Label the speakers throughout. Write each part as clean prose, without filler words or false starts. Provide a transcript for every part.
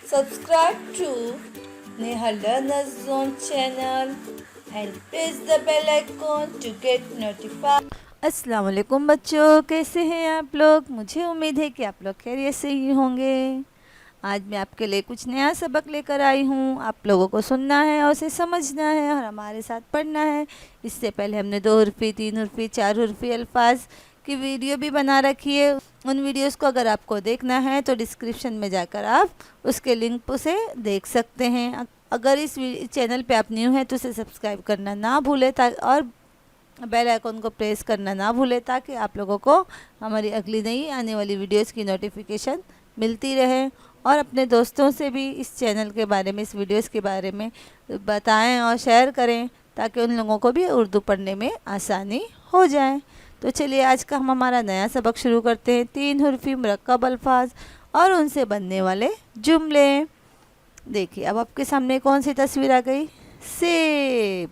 Speaker 1: Subscribe to Nehal Learners Zone channel and press the bell icon to get notified. अस्सलाम वालेकुम बच्चों, कैसे हैं आप लोग। मुझे उम्मीद है कि आप लोग खैरियत से ही होंगे। आज मैं आपके लिए कुछ नया सबक लेकर आई हूँ। आप लोगों को सुनना है और उसे समझना है और हमारे साथ पढ़ना है। इससे पहले हमने 2 हुर्फ़ी, 3 हुर्फ़ी, 4 हुर्फ़ी अल्फाज की वीडियो भी बना रखी है। उन वीडियोस को अगर आपको देखना है तो डिस्क्रिप्शन में जाकर आप उसके लिंक से देख सकते हैं। अगर इस चैनल पे आप न्यू हैं तो उसे सब्सक्राइब करना ना भूलें और बेल आइकन को प्रेस करना ना भूलें ताकि आप लोगों को हमारी अगली नई आने वाली वीडियोस की नोटिफिकेशन मिलती रहे। और अपने दोस्तों से भी इस चैनल के बारे में, इस वीडियोस के बारे में बताएं और शेयर करें ताकि उन लोगों को भी उर्दू पढ़ने में आसानी हो जाए। तो चलिए आज का हम हमारा नया सबक शुरू करते हैं। 3 हुर्फ़ी मुरक्कब अल्फाज और उनसे बनने वाले जुमले। देखिए अब आपके सामने कौन सी तस्वीर आ गई, सेब।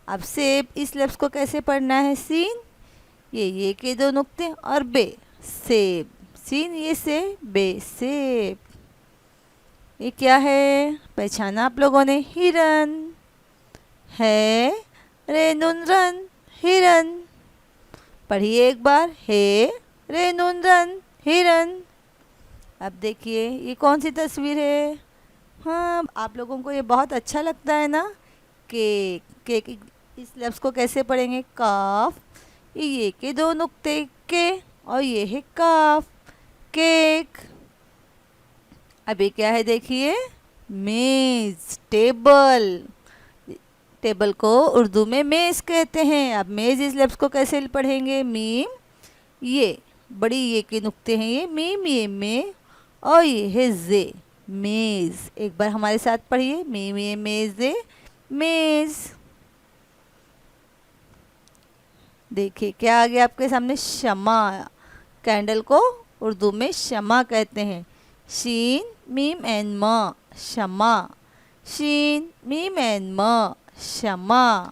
Speaker 1: अब सेब इस लफ्ज़ को कैसे पढ़ना है, सीन ये के 2 नुक्ते और बे, सेब, सीन ये से बे, सेब। ये क्या है, पहचाना आप लोगों ने, हिरन है, रे नून रन, हिरन। पढ़िए एक बार, हे रे नून रन, हिरन। अब देखिए ये कौन सी तस्वीर है। हाँ, आप लोगों को ये बहुत अच्छा लगता है ना, केक। केक इस लफ्ज़ को कैसे पढ़ेंगे, काफ, ये के 2 नुक्ते के और ये है काफ, केक। अब ये क्या है देखिए, मेज़, टेबल। टेबल को उर्दू में मेज़ कहते हैं। अब मेज़ इस लफ्ज़ को कैसे पढ़ेंगे, मीम, ये बड़ी ये के नुक्ते हैं, ये मीम, ये में और ये है जे, मेज़। एक बार हमारे साथ पढ़िए, मीम ये मेज़, मेज़। देखिए क्या आ गया आपके सामने, शमा। कैंडल को उर्दू में शमा कहते हैं। शीन मीम एन म, शमा, शीन मीम एन म, शमा।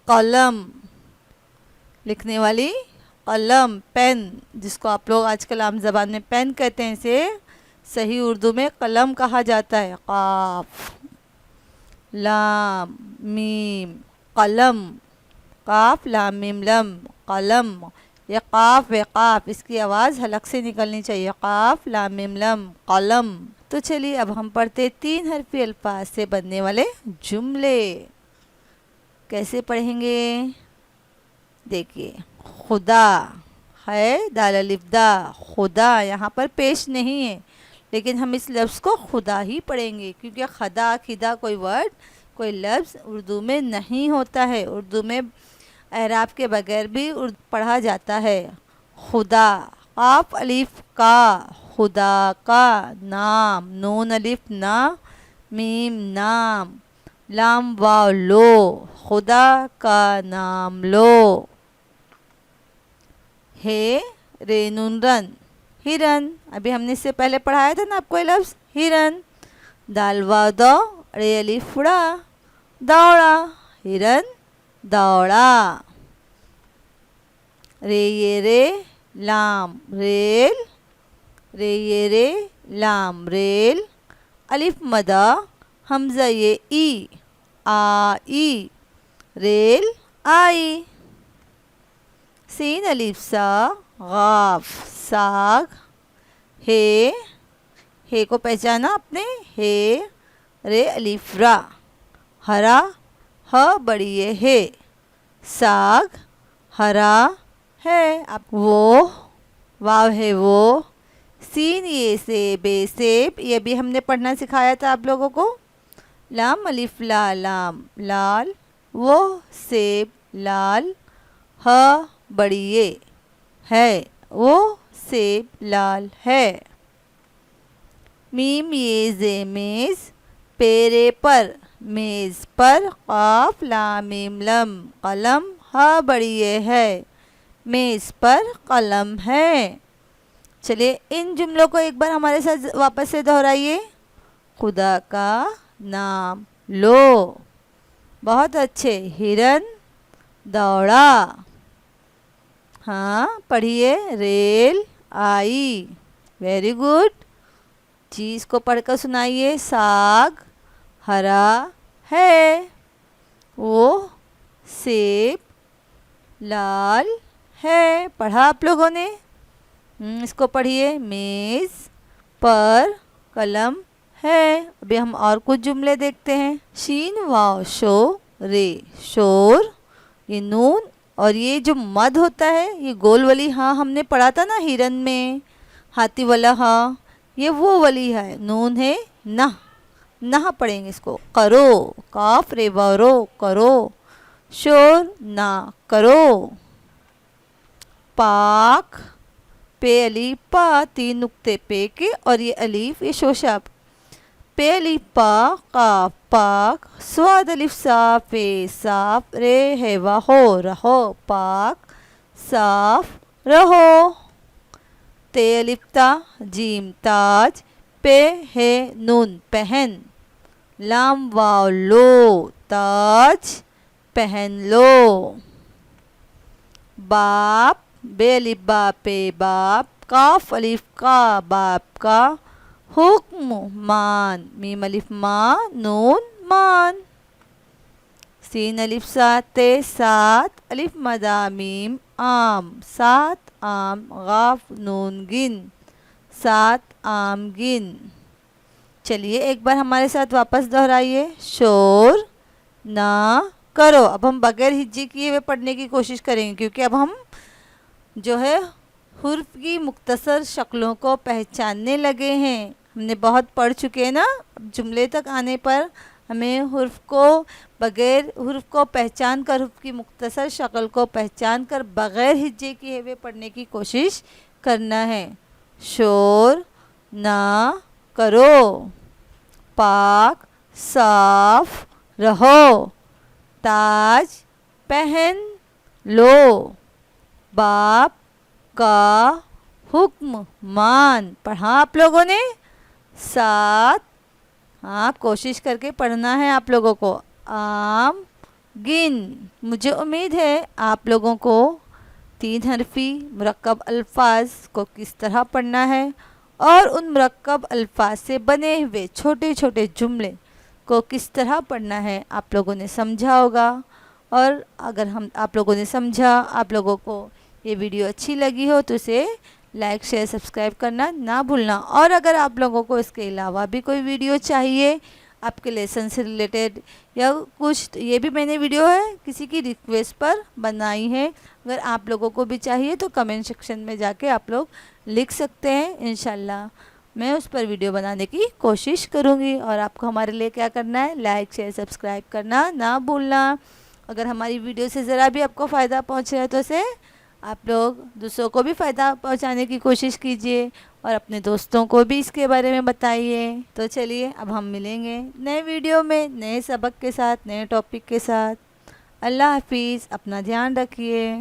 Speaker 1: कलम, लिखने वाली कलम, पेन, जिसको आप लोग आजकल आम ज़बान में पेन कहते हैं, इसे सही उर्दू में कलम कहा जाता है। काफ, लाम मीम, कलम, काफ लाम मीम लम, कलम। ये काफ व काफ, इसकी आवाज़ हलक से निकलनी चाहिए, काफ लाम मीम लम, कलम। तो चलिए अब हम पढ़ते 3 हरफी अल्फाज से बनने वाले जुमले। कैसे पढ़ेंगे, देखिए, खुदा है, दाल अलिफ दा, खुदा यहाँ पर पेश नहीं है, लेकिन हम इस लफ्ज़ को खुदा ही पढ़ेंगे क्योंकि खदा खिदा कोई वर्ड, कोई लफ्ज़ उर्दू में नहीं होता है। उर्दू में एराब के बगैर भी पढ़ा जाता है। खुदा, काफ अलिफ का, खुदा का, नाम, नून अलिफ ना, मीम नाम, लाम वाव लो, खुदा का नाम लो। हे रे नून रन, हिरन। अभी हमने इससे पहले पढ़ाया था ना आपको ये लफ्ज़, हिरन। दाल वाव दो, रे अलिफ उड़ा, दौड़ा, हिरन दौड़ा। रे ये रे लाम, रेल, रे ये रे लाम, रेल। अलिफ मदा, हमज़ा ये ई, आई, रेल आई। सीन अलिफ सा, गाफ, साग। हे को पहचाना आपने, हे रे अलिफ रा, हरा, ह बड़ी ये है, साग हरा है। अब वो, वाव है वो, सीन ये से बे, सेब, ये भी हमने पढ़ना सिखाया था आप लोगों को। लाम अलिफ ला, लाम, लाल, वो सेब लाल, ह बड़ी ये है, वो सेब लाल है। मीम ये जे मेज़, पेरे पर, मेज़ पर, काफ लाम मीम लम, कलम, हा बड़ी ये है, मेज़ पर कलम है। चलिए इन जुमलों को एक बार हमारे साथ वापस से दोहराइए। खुदा का नाम लो, बहुत अच्छे, हिरन दौड़ा। हाँ पढ़िए, रेल आई, वेरी गुड। जी इसको पढ़कर सुनाइए। साग हरा है, वो सेब लाल है। पढ़ा आप लोगों ने? इसको पढ़िए। मेज़ पर कलम है। अभी हम और कुछ जुमले देखते हैं। शीन वाव शो रे शोर, ये नून और ये जो मद होता है, ये गोल वाली हाँ हमने पढ़ा था ना हिरन में, हाथी वाला हाँ, ये वो वाली है। नून है ना, ना पढ़ेंगे इसको। करो काफ रे वरो करो, शोर ना करो। पाक पे अलीफ पा, 3 नुक्ते पे के और ये अलीफ ये शोशा। पे अलीफ पा काफ पाक, स्वाद अलिफ साफ ए साफ, रे है वाहो रहो पाक साफ रहो। ते अलिफ ता जीम ताज, पे है नून पहन, लाम वाव लो ताज पहन लो। बाप बे अलिफ बा पे बाप, काफ अलिफ का बाप का, हुक्म मान मीम अलिफ मा नून मान। सीन अलिफ सात सात, अलिफ मदा मीम आम सात आम, गाफ नून गिन सात आम गिन। चलिए एक बार हमारे साथ वापस दोहराइए। शोर ना करो। अब हम बगैर हिज्जे किए हुए पढ़ने की कोशिश करेंगे, क्योंकि अब हम जो है हुर्फ की मुख्तसर शक्लों को पहचानने लगे हैं। हमने बहुत पढ़ चुके हैं ना। अब जुमले तक आने पर हमें हुर्फ को बगैर हुर्फ को पहचान कर, हुर्फ की मुख्तसर शक्ल को पहचान कर बगैर हिज्जे किए हुए पढ़ने की कोशिश करना है। शोर ना करो, पाक साफ रहो, ताज पहन लो, बाप का हुक्म मान। पढ़ा आप लोगों ने? साथ हाँ कोशिश करके पढ़ना है आप लोगों को। आम गिन। मुझे उम्मीद है आप लोगों को 3 हरफी मुरक्कब अल्फाज को किस तरह पढ़ना है और उन मुरक्कब अल्फाज से बने हुए छोटे छोटे जुमले को किस तरह पढ़ना है आप लोगों ने समझा होगा। और अगर आप लोगों ने समझा, आप लोगों को ये वीडियो अच्छी लगी हो तो इसे लाइक शेयर सब्सक्राइब करना ना भूलना। और अगर आप लोगों को इसके अलावा भी कोई वीडियो चाहिए आपके लेसन से रिलेटेड या कुछ, तो ये भी मैंने वीडियो है किसी की रिक्वेस्ट पर बनाई है। अगर आप लोगों को भी चाहिए तो कमेंट सेक्शन में जाके आप लोग लिख सकते हैं। इंशाल्लाह मैं उस पर वीडियो बनाने की कोशिश करूँगी। और आपको हमारे लिए क्या करना है, लाइक शेयर सब्सक्राइब करना ना भूलना। अगर हमारी वीडियो से ज़रा भी आपको फ़ायदा पहुँच रहा है तो इसे आप लोग दूसरों को भी फ़ायदा पहुंचाने की कोशिश कीजिए और अपने दोस्तों को भी इसके बारे में बताइए। तो चलिए अब हम मिलेंगे नए वीडियो में नए सबक के साथ, नए टॉपिक के साथ। अल्लाह हाफिज़, अपना ध्यान रखिए।